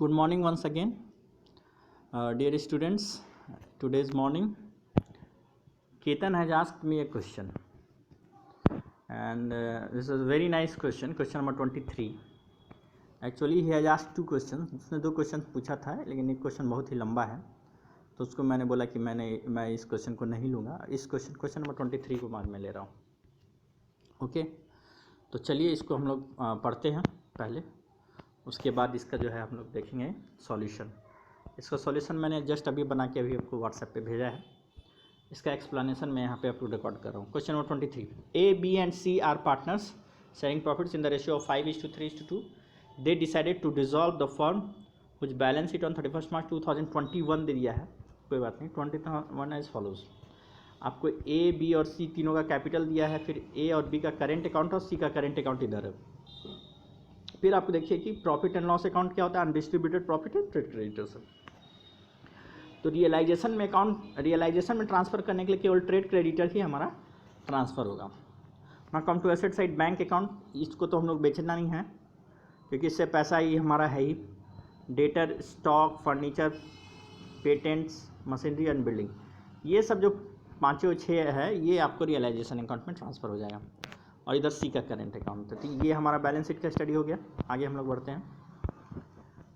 Good morning once again, dear students. Today's morning, Ketan has asked me a question, and this is a very nice question. Question number 23. Actually, he has asked two questions. उसने दो question पूछा था, लेकिन एक question बहुत ही लंबा है, तो उसको मैंने बोला कि मैं इस क्वेश्चन को नहीं लूँगा. इस क्वेश्चन नंबर 23 को बाद में ले रहा हूँ. ओके, तो चलिए इसको हम लोग पढ़ते हैं पहले. उसके बाद इसका जो है हम लोग देखेंगे सॉल्यूशन. इसका सॉल्यूशन मैंने जस्ट अभी बना के अभी आपको व्हाट्सएप पे भेजा है. इसका एक्सप्लेनेशन मैं यहाँ पे आपको रिकॉर्ड कर रहा हूँ. Question number 23. A, B and C are partners sharing profits in the ratio of 5:3:2. They decided to dissolve the firm which balance sheet on 31 March 2021 दे दिया है. कोई बात नहीं. 21 एज फॉलोज. आपको ए, बी और सी तीनों का कैपिटल दिया है. फिर ए और बी का करेंट अकाउंट और सी का करेंट अकाउंट इधर है. फिर आपको देखिए कि प्रॉफिट एंड लॉस अकाउंट क्या होता है. Undistributed profit and trade creditors. तो रियलाइजेशन में ट्रांसफर करने के लिए केवल ट्रेड क्रेडिटर ही हमारा ट्रांसफर होगा. Now come to asset side. Bank account, इसको तो हम लोग बेचना नहीं है क्योंकि इससे पैसा ही हमारा है ही. Debtor, stock, furniture, patents, machinery and building, ये सब जो पाँचों छः है ये आपको रियलाइजेशन अकाउंट में ट्रांसफ़र हो जाएगा. और इधर सी का करेंट अकाउंट है. तो ये हमारा बैलेंस शीट का स्टडी हो गया. आगे हम लोग बढ़ते हैं.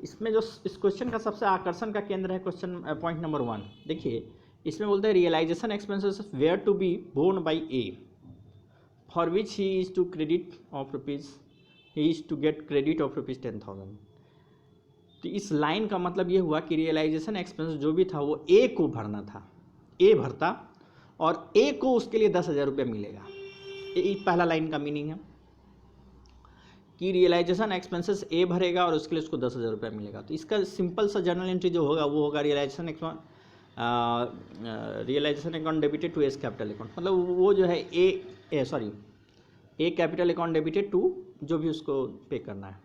इसमें जो इस क्वेश्चन का सबसे आकर्षण का केंद्र है क्वेश्चन पॉइंट नंबर 1. देखिए इसमें बोलते हैं realisation expenses were to be borne by A for which he is to get credit of rupees 10,000. तो इस लाइन का मतलब ये हुआ कि रियलाइजेशन एक्सपेंस जो भी था वो ए को भरना था. ए भरता और ए को उसके लिए 10,000 रुपये मिलेगा. ये पहला लाइन का मीनिंग है कि रियलाइजेशन एक्सपेंसेस ए भरेगा और उसके लिए उसको 10,000 रुपये मिलेगा. तो इसका सिंपल सा जर्नल एंट्री जो होगा वो होगा realisation account debited to A's capital account. मतलब वो जो है A capital account debited to जो भी उसको पे करना है.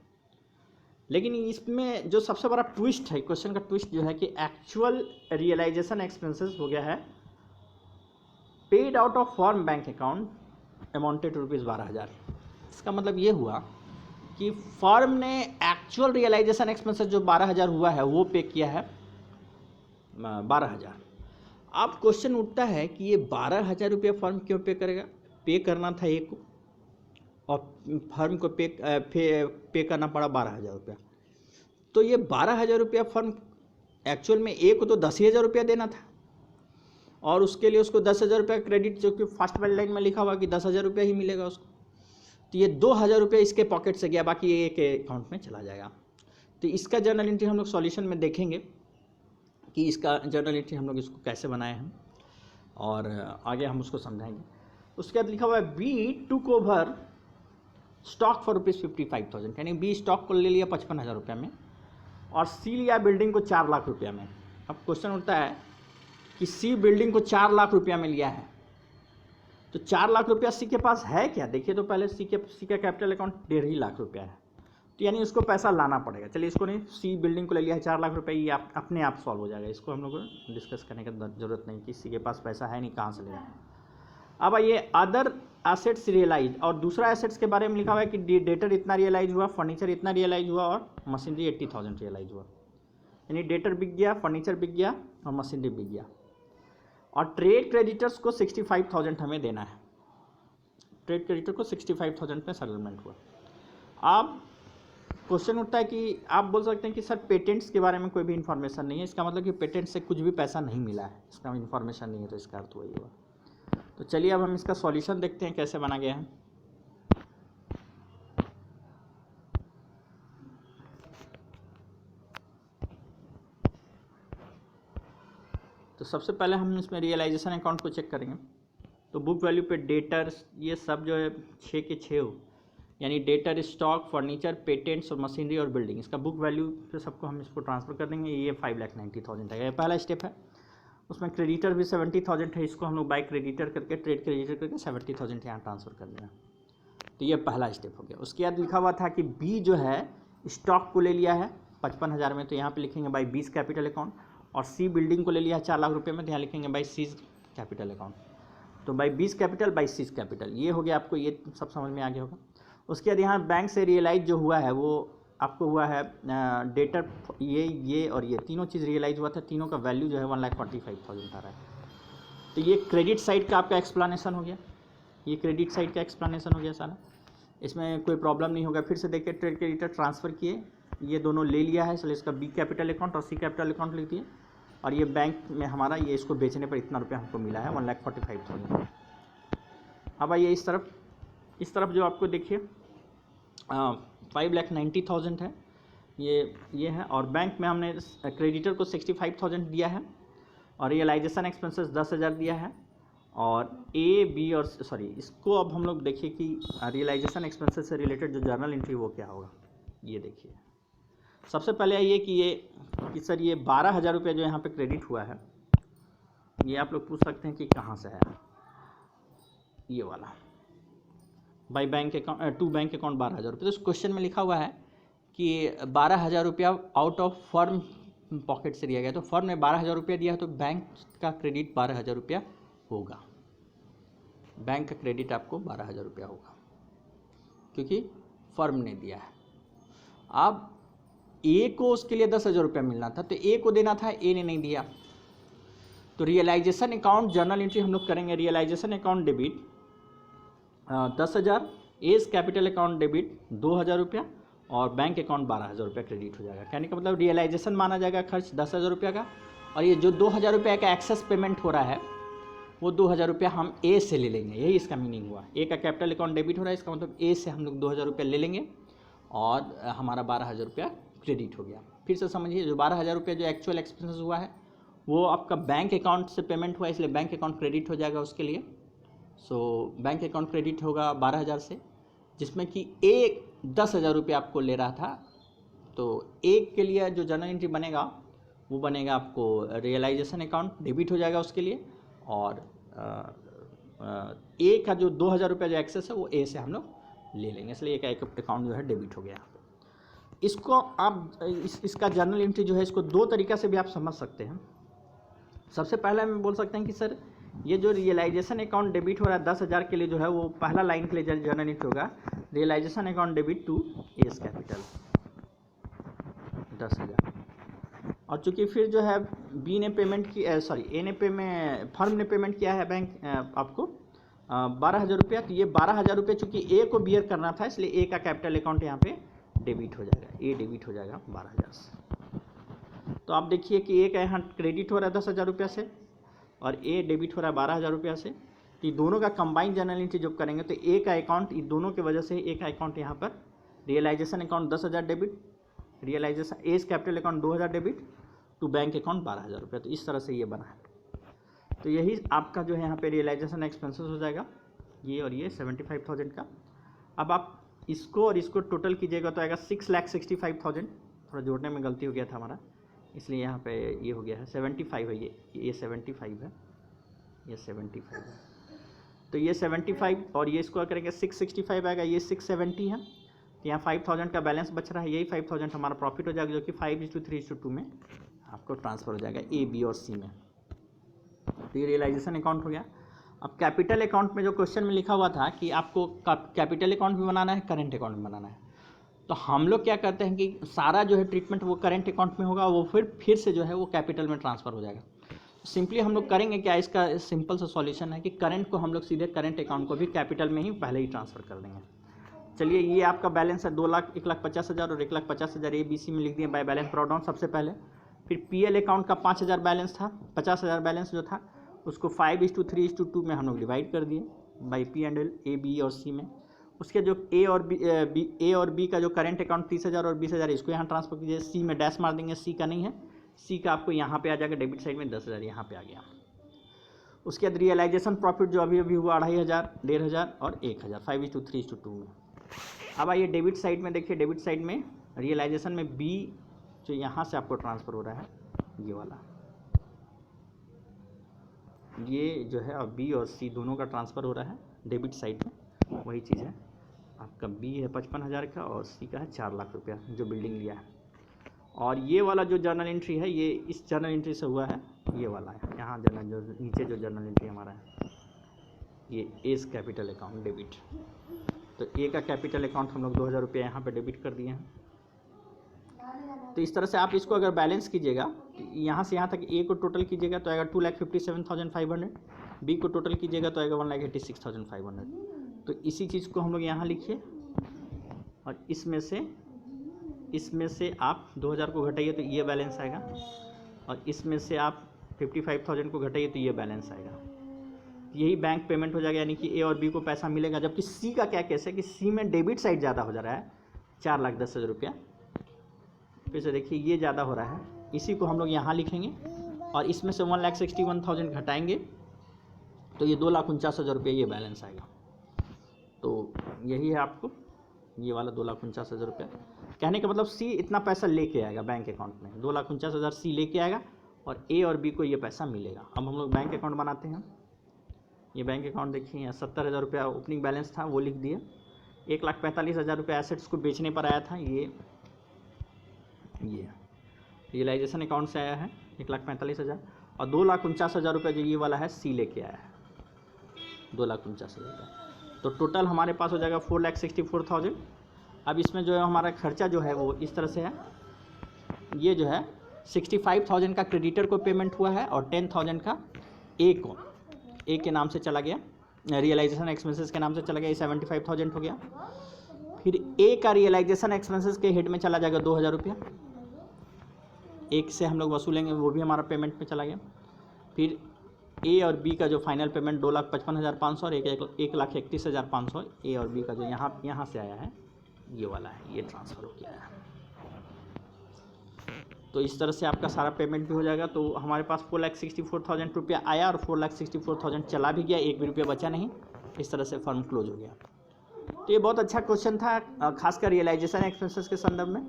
लेकिन इसमें जो सबसे बड़ा ट्विस्ट है, क्वेश्चन का ट्विस्ट जो है कि एक्चुअल रियलाइजेशन एक्सपेंसेस हो गया है paid out of firm bank account amounted to ₹12,000. इसका मतलब ये हुआ कि फर्म ने एक्चुअल रियलाइजेशन एक्सपेंसेस जो 12,000 हुआ है वो पे किया है 12,000. अब क्वेश्चन उठता है कि ये 12,000 रुपये फर्म क्यों पे करेगा. पे करना था ए को और फर्म को पे करना पड़ा 12,000 रुपया. तो ये 12,000 रुपया फर्म एक्चुअल में ए को तो 10,000 रुपया देना था और उसके लिए उसको 10,000 रुपया क्रेडिट, जो कि फर्स्ट वाली लाइन में लिखा हुआ कि 10,000 रुपया ही मिलेगा उसको. तो ये 2,000 रुपये इसके पॉकेट से गया, बाकी ए के अकाउंट में चला जाएगा. तो इसका जर्नल एंट्री हम लोग सॉल्यूशन में देखेंगे कि इसका जर्नल एंट्री हम लोग इसको कैसे बनाए हैं और आगे हम उसको समझाएंगे. उसके बाद लिखा हुआ है B took over stock for ₹55,000. यानी बी स्टॉक को ले लिया 55,000 रुपये में और सी लिया बिल्डिंग को 4 लाख रुपया में. अब क्वेश्चन उठता है कि सी बिल्डिंग को 4 लाख रुपया में लिया है, तो 4 लाख रुपया सी के पास है क्या. देखिए तो पहले सी का कैपिटल अकाउंट 1.5 लाख रुपया है, तो यानी उसको पैसा लाना पड़ेगा. चलिए इसको नहीं, सी बिल्डिंग को ले लिया है 4 लाख रुपये, ये अपने आप सॉल्व हो जाएगा. इसको हम लोग को डिस्कस करने की ज़रूरत नहीं कि सी के पास पैसा है नहीं, कहाँ से लेगा. अब ये अदर एसेट्स रियलाइज, और दूसरा एसेट्स के बारे में लिखा हुआ है कि डेटर इतना रियलाइज हुआ, फर्नीचर इतना रियलाइज हुआ और मशीनरी 80,000 रियलाइज हुआ. यानी डेटर बिक गया, फर्नीचर बिक गया और मशीनरी बिक गया. और ट्रेड क्रेडिटर्स को 65,000 हमें देना है. ट्रेड क्रेडिटर को 65,000 में सेटलमेंट हुआ. अब क्वेश्चन उठता है कि आप बोल सकते हैं कि सर पेटेंट्स के बारे में कोई भी इन्फॉर्मेशन नहीं है. इसका मतलब कि पेटेंट से कुछ भी पैसा नहीं मिला है, इसका इन्फॉर्मेशन नहीं है, तो इसका अर्थ वही हुआ. तो चलिए अब हम इसका सॉल्यूशन देखते हैं कैसे बना गया है. तो सबसे पहले हम इसमें रियलाइजेशन अकाउंट को चेक करेंगे. तो बुक वैल्यू पे डेटर्स ये सब जो है 6 के 6 हो, यानी डेटर, स्टॉक, फर्नीचर, पेटेंट्स और मशीनरी और बिल्डिंग, इसका बुक वैल्यू पे सबको हम इसको ट्रांसफ़र कर देंगे. ये 5,90,000 है. ये पहला स्टेप है. उसमें क्रेडिटर भी 70,000 है, इसको हम लोग बाय क्रेडिटर करके ट्रेड क्रेडिटर करके 70,000 यहाँ ट्रांसफ़र कर देना. तो ये पहला स्टेप हो गया. उसके बाद लिखा हुआ था कि बी जो है स्टॉक को ले लिया है 55,000 में, तो यहाँ पे लिखेंगे बाय बीस कैपिटल अकाउंट. और सी बिल्डिंग को ले लिया है 4 लाख रुपये में, तो यहाँ लिखेंगे बाय सीज कैपिटल अकाउंट. तो by B's capital by C's capital, ये हो गया. आपको ये सब समझ में आ गया होगा. उसके बाद यहाँ बैंक से रियलाइज जो हुआ है वो आपको हुआ है डेटर, ये और ये तीनों चीज़ रियलाइज़ हुआ था, तीनों का वैल्यू जो है 1,45,000 आ रहा है। तो ये क्रेडिट साइड का आपका एक्सप्लेनेशन हो गया, ये क्रेडिट साइड का एक्सप्लेनेशन हो गया सारा। इसमें कोई प्रॉब्लम नहीं होगा। फिर से देखिए, ट्रेड क्रेडिटर ट्रांसफ़र किए, ये दोनों ले लिया है, इसलिए इसका बी कैपिटल अकाउंट और सी कैपिटल अकाउंट लिख दिए। और ये बैंक में हमारा, ये इसको बेचने पर इतना रुपया हमको मिला है 1,45,000। अब आइए इस तरफ जो आपको देखिए 5,90,000 है, ये है। और बैंक में हमने क्रेडिटर को 65,000 दिया है और रियलाइजेशन एक्सपेंसेस 10,000 दिया है। और ए बी और सॉरी, इसको अब हम लोग देखिए कि रियलाइजेशन एक्सपेंसेस से रिलेटेड जो जर्नल एंट्री वो क्या होगा। ये देखिए, सबसे पहले ये कि सर ये 12,000 रुपये जो यहाँ पे क्रेडिट हुआ है, ये आप लोग पूछ सकते हैं कि कहाँ से है। ये वाला by bank account to bank account 12,000 रुपये। तो इस क्वेश्चन में लिखा हुआ है कि 12,000 रुपया आउट ऑफ फर्म पॉकेट से दिया गया। तो फर्म ने 12,000 रुपया दिया है, तो बैंक का क्रेडिट 12,000 रुपया होगा। बैंक का क्रेडिट आपको 12,000 रुपया होगा क्योंकि फर्म ने दिया है। अब ए को उसके लिए 10,000 रुपया मिलना था, तो ए को देना था, ए ने नहीं दिया। तो रियलाइजेशन अकाउंट जर्नल एंट्री हम लोग करेंगे। Realisation account debit 10,000, A's capital account debit 2,000 रुपया और बैंक अकाउंट 12,000 रुपया क्रेडिट हो जाएगा। कहने का मतलब रियलाइजेशन माना जाएगा खर्च 10,000 रुपया का, और ये जो 2,000 रुपया का एक्सेस पेमेंट हो रहा है वो 2,000 रुपया हम ए से ले लेंगे। यही इसका मीनिंग हुआ। ए का कैपिटल अकाउंट डेबिट हो रहा है, इसका मतलब ए से हम लोग 2,000 रुपया ले लेंगे और हमारा 12,000 रुपया क्रेडिट हो गया। फिर से समझिए, जो 12,000 रुपया जो एक्चुअल एक्सपेंसेस हुआ है वो आपका बैंक अकाउंट से पेमेंट हुआ है, इसलिए बैंक अकाउंट क्रेडिट हो जाएगा उसके लिए। सो बैंक अकाउंट क्रेडिट होगा 12,000 से, जिसमें कि एक 10,000 रुपये आपको ले रहा था। तो एक के लिए जो जर्नल एंट्री बनेगा वो बनेगा आपको रियलाइजेशन अकाउंट डेबिट हो जाएगा उसके लिए, और ए का जो 2,000 रुपया जो एक्सेस है वो ए से हम लोग ले लेंगे, इसलिए एक अकाउंट जो है डेबिट हो गया। इसको आप इसका जर्नल एंट्री जो है इसको दो तरीक़ा से भी आप समझ सकते हैं। सबसे पहले हम बोल सकते हैं कि सर ये जो रियलाइजेशन अकाउंट डेबिट हो रहा है 10,000 के लिए, जो है वो पहला लाइन के लिए जर्नल एंट्री होगा realisation account debit to A's capital 10,000। और चूंकि फिर जो है बी ने पेमेंट की, ए ने फर्म ने पेमेंट किया है बैंक आपको 12,000 रुपया, तो ये 12,000 रुपये चूँकि ए को बियर करना था, इसलिए ए का कैपिटल अकाउंट यहाँ पे डेबिट हो जाएगा, ए डेबिट हो जाएगा 12,000 से। तो आप देखिए कि ए का यहाँ क्रेडिट हो रहा है 10,000 रुपया से और ए डेबिट हो रहा है 12,000 रुपया से। तो ये दोनों का कंबाइंड जर्नल एंट्री जब करेंगे तो ए का अकाउंट, इन दोनों की वजह से ए का अकाउंट यहाँ पर realisation account 10,000 debit, realisation A's capital account 2,000 debit to bank account 12,000 रुपया। तो इस तरह से ये बना है। तो यही आपका जो है यहाँ पे रियलाइजेशन एक्सपेंसेस हो जाएगा, ये और ये 75,000 का। अब आप इसको और इसको टोटल कीजिएगा तो आएगा 6,65,000। थोड़ा जोड़ने में गलती हो गया था हमारा, इसलिए यहाँ पे ये हो गया है 75 है, ये 75 है, ये 75 है। तो ये 75 और ये इसको करेंगे 665 आएगा, ये 670 है। तो यहाँ 5,000 का बैलेंस बच रहा है, यही 5,000 हमारा प्रॉफिट हो जाएगा, जो कि 5:3:2 में आपको ट्रांसफ़र हो जाएगा ए बी और सी में। तो ये रियलाइजेशन अकाउंट हो गया। अब कैपिटल अकाउंट में जो क्वेश्चन में लिखा हुआ था कि आपको कैपिटल अकाउंट भी बनाना है, करेंट अकाउंट भी बनाना है, तो हम लोग क्या करते हैं कि सारा जो है ट्रीटमेंट वो करेंट अकाउंट में होगा, वो फिर से जो है वो कैपिटल में ट्रांसफ़र हो जाएगा। सिंपली हम लोग करेंगे क्या, इसका सिंपल सा सॉल्यूशन है कि करंट को हम लोग सीधे करंट अकाउंट को भी कैपिटल में ही पहले ही ट्रांसफ़र कर देंगे। चलिए, ये आपका बैलेंस है 2,01,50,000 और 1,50,000 ए बी सी में लिख दिए बाय बैलेंस ब्रॉट डाउन सबसे पहले। फिर पीएल अकाउंट का 5,000 बैलेंस था, 50,000 बैलेंस जो था उसको 5:3:2 में हम लोग डिवाइड कर दिए by P and L, A B और सी में। उसके जो ए और बी का जो करंट अकाउंट 30,000 और 20,000 इसको यहाँ ट्रांसफर कीजिए, सी में डैश मार देंगे, सी का नहीं है, सी का आपको यहाँ पे आ जाएगा डेबिट साइड में 10,000 यहाँ पे आ गया। उसके बाद रियलाइजेशन प्रॉफिट जो अभी हुआ 2,500, 1,500 और 1,000, 5:3:2 में। अब आइए डेबिट साइड में देखिए, डेबिट साइड में रियलाइजेशन में बी जो यहाँ से आपको ट्रांसफ़र हो रहा है, ये वाला, ये जो है अब बी और सी दोनों का ट्रांसफ़र हो रहा है डेबिट साइड में। वही चीज़ है, आपका बी है 55,000 का और सी का है 4 लाख रुपया जो बिल्डिंग लिया है। और ये वाला जो जर्नल एंट्री है ये इस जर्नल एंट्री से हुआ है, ये वाला है यहाँ जर्नल, जो नीचे जो जर्नल एंट्री हमारा है ये एस कैपिटल अकाउंट डेबिट। तो ए का कैपिटल अकाउंट हम लोग 2,000 रुपया यहाँ पे डेबिट कर दिए हैं तो इस तरह से आप इसको अगर बैलेंस कीजिएगा, यहाँ से यहाँ तक ए को टोटल कीजिएगा तो आएगा 2,57,500, बी को टोटल कीजिएगा तो आएगा 1,86,500। तो इसी चीज़ को हम लोग यहाँ लिखिए और इसमें से आप 2,000 को घटाइए तो ये बैलेंस आएगा, और इसमें से आप 55,000 को घटाइए तो ये बैलेंस आएगा। यही बैंक पेमेंट हो जाएगा, यानी कि ए और बी को पैसा मिलेगा। जबकि सी का क्या केस है कि सी में डेबिट साइड ज़्यादा हो जा रहा है, 4,10,000 रुपया। फिर से देखिए ये ज़्यादा हो रहा है, इसी को हम लोग यहाँ लिखेंगे और इसमें से 1,61,000 घटाएंगे तो ये 2,49,000 रुपये ये बैलेंस आएगा। तो यही है आपको ये वाला 2,49,000 रुपये। कहने का मतलब सी इतना पैसा लेके आएगा बैंक अकाउंट में, 2,49,000 सी लेके आएगा और ए और बी को ये पैसा मिलेगा। अब हम लोग बैंक अकाउंट बनाते हैं। ये बैंक अकाउंट देखिए, यहाँ 70,000 रुपया ओपनिंग बैलेंस था, वो लिख दिए। 1,45,000 रुपये एसेट्स को बेचने पर आया था, ये रियलाइजेशन अकाउंट से आया है 1,45,000, और 2,49,000 रुपये जो ये वाला है सी लेके आया है 2,49,000 रुपये। तो टोटल हमारे पास हो जाएगा 4,64,000। अब इसमें जो है हमारा खर्चा जो है वो इस तरह से है, ये जो है 65,000 का क्रेडिटर को पेमेंट हुआ है और 10,000 का ए के नाम से चला गया, रियलाइजेशन एक्सपेंसेस के नाम से चला गया, ये 75,000 हो गया। फिर ए का रियलाइजेशन एक्सपेंसेस के हेड में चला जाएगा 2,000 रुपया, एक से हम लोग वसूलेंगे, वो भी हमारा पेमेंट में चला गया। फिर ए और बी का जो फाइनल पेमेंट 2,55,500 और 1,31,500 ए और बी का जो यहाँ से आया है ये वाला है, ये ट्रांसफ़र हो गया है। तो इस तरह से आपका सारा पेमेंट भी हो जाएगा। तो हमारे पास 4,64,000 रुपया आया और 4,64,000 चला भी गया, एक भी रुपया बचा नहीं। इस तरह से फर्म क्लोज हो गया। तो ये बहुत अच्छा क्वेश्चन था, खासकर रियलाइजेशन एक्सपेंसेस के संदर्भ में।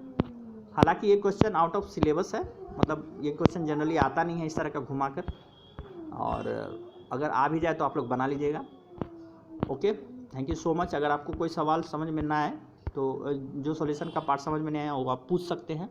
हालांकि ये क्वेश्चन आउट ऑफ सिलेबस है, मतलब ये क्वेश्चन जनरली आता नहीं है इस तरह का घुमाकर, और अगर आ भी जाए तो आप लोग बना लीजिएगा। Okay, thank you so much. अगर आपको कोई सवाल समझ में ना आए तो जो सॉल्यूशन का पार्ट समझ में नहीं आया वो आप पूछ सकते हैं।